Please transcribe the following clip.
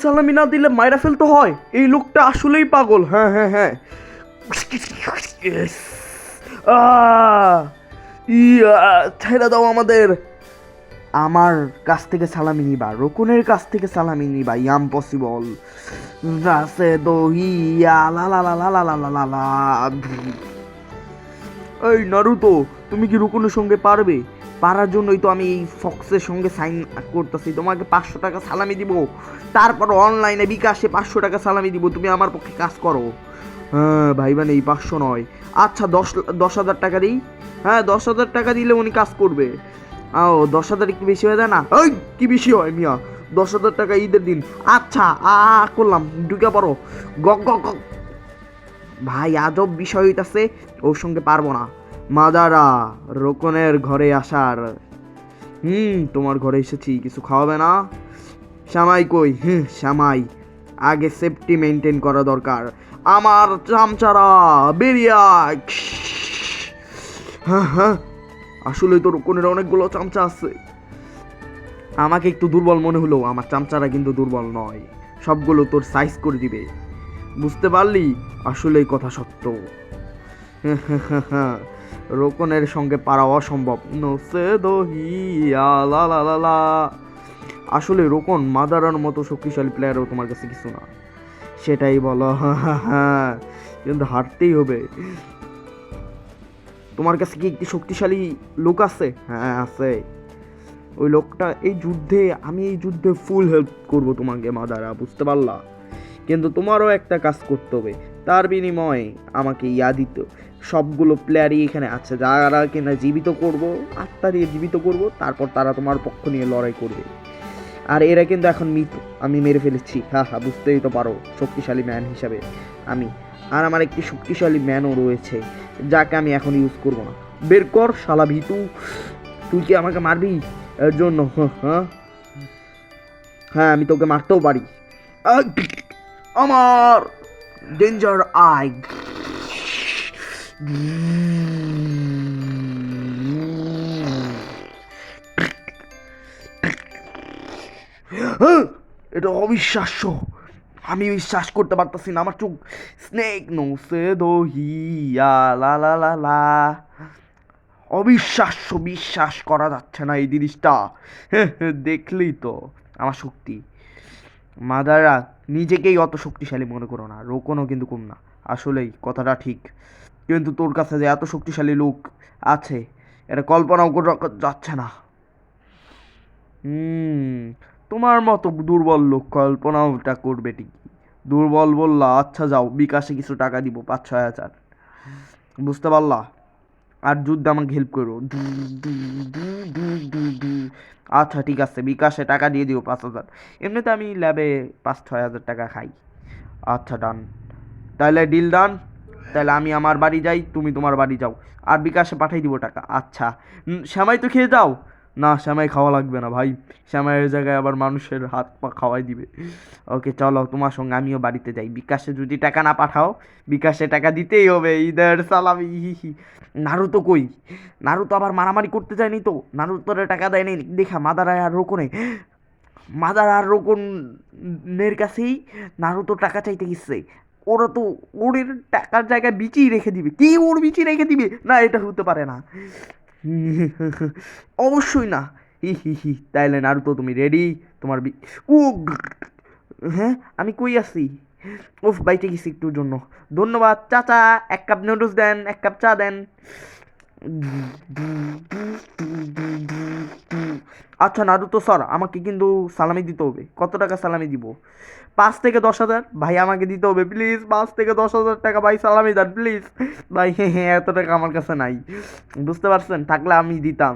সালামি না দিলে মাইরা ফেলতে হয়? এই লোকটা আসলেই পাগল। হ্যাঁ হ্যাঁ হ্যাঁ। ছেড়ে দাও আমাদের। আমার কাছ থেকে সালামি নিবা, রকুনের কাছ থেকে সালামি নিবা? ইম্পসিবল। রাসে দহিয়া লা লা লা লা লা লা লা লা লা। এই নারুতো, তুমি কি রকুনের সঙ্গে পারবে? পারার জন্যই তো আমি এই ফক্সের সঙ্গে সাইন করতেছি। তোমাকে 500 টাকা সালামি দিব, তারপর অনলাইনে বিকাশে 500 টাকা সালামি দিব। তুমি আমার পক্ষে কাজ করো। হ্যাঁ ভাই, মানে এই 500 নয়। আচ্ছা 10,000 টাকা দিই। হ্যাঁ 10,000 টাকা দিলে উনি কাজ করবে। ও 10,000 একটু বেশি হয়ে যায় না? ওই কি বেশি হয় মিয়া? 10,000 টাকা ঈদের দিন। আচ্ছা করলাম, ঢুকে পড়ো। গ গ গ। ভাই আজব বিষয় হইতাছে, ওর সঙ্গে পারবো না। মাদারা, রোকনের ঘরে আসার। তোমার ঘরে এসেছি, কিছু খাওয়াবে না? শ্যামাই কই? শ্যামাই, আগে সেফটি মেনটেন করা দরকার। আমার চামচারা বেরিয়ে আয়। হ্যাঁ হ্যাঁ, আসলে তো রোকনের অনেকগুলো চামচা আছে। আমাকে একটু দুর্বল মনে হলো, আমার চামচারা কিন্তু দুর্বল নয়, সবগুলো তোর সাইজ করে দিবে। বুঝতে পারলি? আসলে এই কথা সত্য। রোকনের সঙ্গে পারা অসম্ভব। নোসে দহিয়া লা লা লা লা। আসলে রোকন মাদারার মতো শক্তিশালী প্লেয়ারও তোমার কাছে কিছু না, সেটাই বলো। কিন্তু হারতেই হবে। তোমার কাছে কি একটি শক্তিশালী লোক আছে? হ্যাঁ আছে। ওই লোকটা আমি এই যুদ্ধে ফুল হেল্প করব তোমাকে মাদারা, বুঝতে পারলা? কিন্তু তোমারও একটা কাজ করতে হবে, তার বিনিময়ে আমাকে দিত। সবগুলো প্লেয়ারই এখানে আছে, যারা কিনা জীবিত করব, আত্মা দিয়ে জীবিত করব, তারপর তারা তোমার পক্ষ নিয়ে লড়াই করবে। আর এরা কিন্তু এখন মৃত, আমি মেরে ফেলেছি। হ্যাঁ বুঝতেই তো পারো, শক্তিশালী ম্যান হিসাবে আমি। আর আমার একটি শক্তিশালী ম্যানও রয়েছে, যাকে আমি এখন ইউজ করব না। বের কর শালা ভিতু। তুই কি আমাকে মারবি এর জন্য? হ্যাঁ আমি তোকে মারতেও পারি। আমার ডেঞ্জার আই। এটা অবিশ্বাস্য, আমি বিশ্বাস করতে পারতেছি না। আমার চোখ স্নেক নোসে দহিয়া লা লা লা লা। অবিশ্বাস্য, বিশ্বাস করা যাচ্ছে না এই জিনিসটা। দেখলেই তো আমার শক্তি। মাদারা, নিজেকেই অত শক্তিশালী মনে করো না, রোকনও কিন্তু কম না। আসলেই কথাটা ঠিক, কিন্তু তোর কাছে যে এত শক্তিশালী লোক আছে, এটা কল্পনাও করে যাচ্ছে না। তোমার মতো দুর্বল লোক কল্পনাওটা করবে ঠিকই। দুর্বল বললা? আচ্ছা যাও, বিকাশে কিছু টাকা দিব, 5-6 হাজার, বুঝতে পারলা? আর যুদ্ধে আমাকে হেল্প করো। আচ্ছা ঠিক আছে, বিকাশে টাকা দিয়ে দিও 5,000। এমনিতে আমি ল্যাবে 5-6 হাজার টাকা খাই। আচ্ছা ডান, তাহলে ডিল ডান। তাহলে আমি আমার বাড়ি যাই, তুমি তোমার বাড়ি যাও, আর বিকাশে পাঠাই দিব টাকা। আচ্ছা শ্যামাই তো খেয়ে যাও। না শ্যামাই খাওয়া লাগবে না ভাই, শ্যামাইয়ের জায়গায় আবার মানুষের হাত পা খাওয়াই দিবে। ওকে চলো, তোমার সঙ্গে আমিও বাড়িতে যাই। বিকাশে যদি টাকা না পাঠাও, বিকাশে টাকা দিতেই হবে। ঈদের সালামি। নারুতো কই? নারুতো আবার মারামারি করতে যায়নি তো? নারুতোরে টাকা দেয়নি দেখা মাদারা আর রোকনে, মাদার আর রোকনের কাছেই নারুতো টাকা চাইতে গেছে। ওরা তো ওর টাকার জায়গায় বিচি রেখে দিবে। কি ওর বিচি রেখে দিবে? না এটা হতে পারে না। অবশ্যই না। তাইলে নারুতো তুমি রেডি? তোমার ও হ্যাঁ, আমি কই আছি? ওফ, বাইটে গেছি একটুর জন্য। ধন্যবাদ চাচা, 1 কাপ নুডলস দেন, 1 কাপ চা দেন। আচ্ছা নারুতো স্যার, আমাকে কিন্তু সালামি দিতে হবে। কত টাকা সালামি দিব? 5 থেকে 10 হাজার ভাই, আমাকে দিতে হবে প্লিজ। 5 থেকে 10 হাজার টাকা ভাই, সালামি দেন প্লিজ ভাই। হ্যাঁ এত টাকা আমার কাছে নাই, বুঝতে পারছেন? থাকলে আমি দিতাম।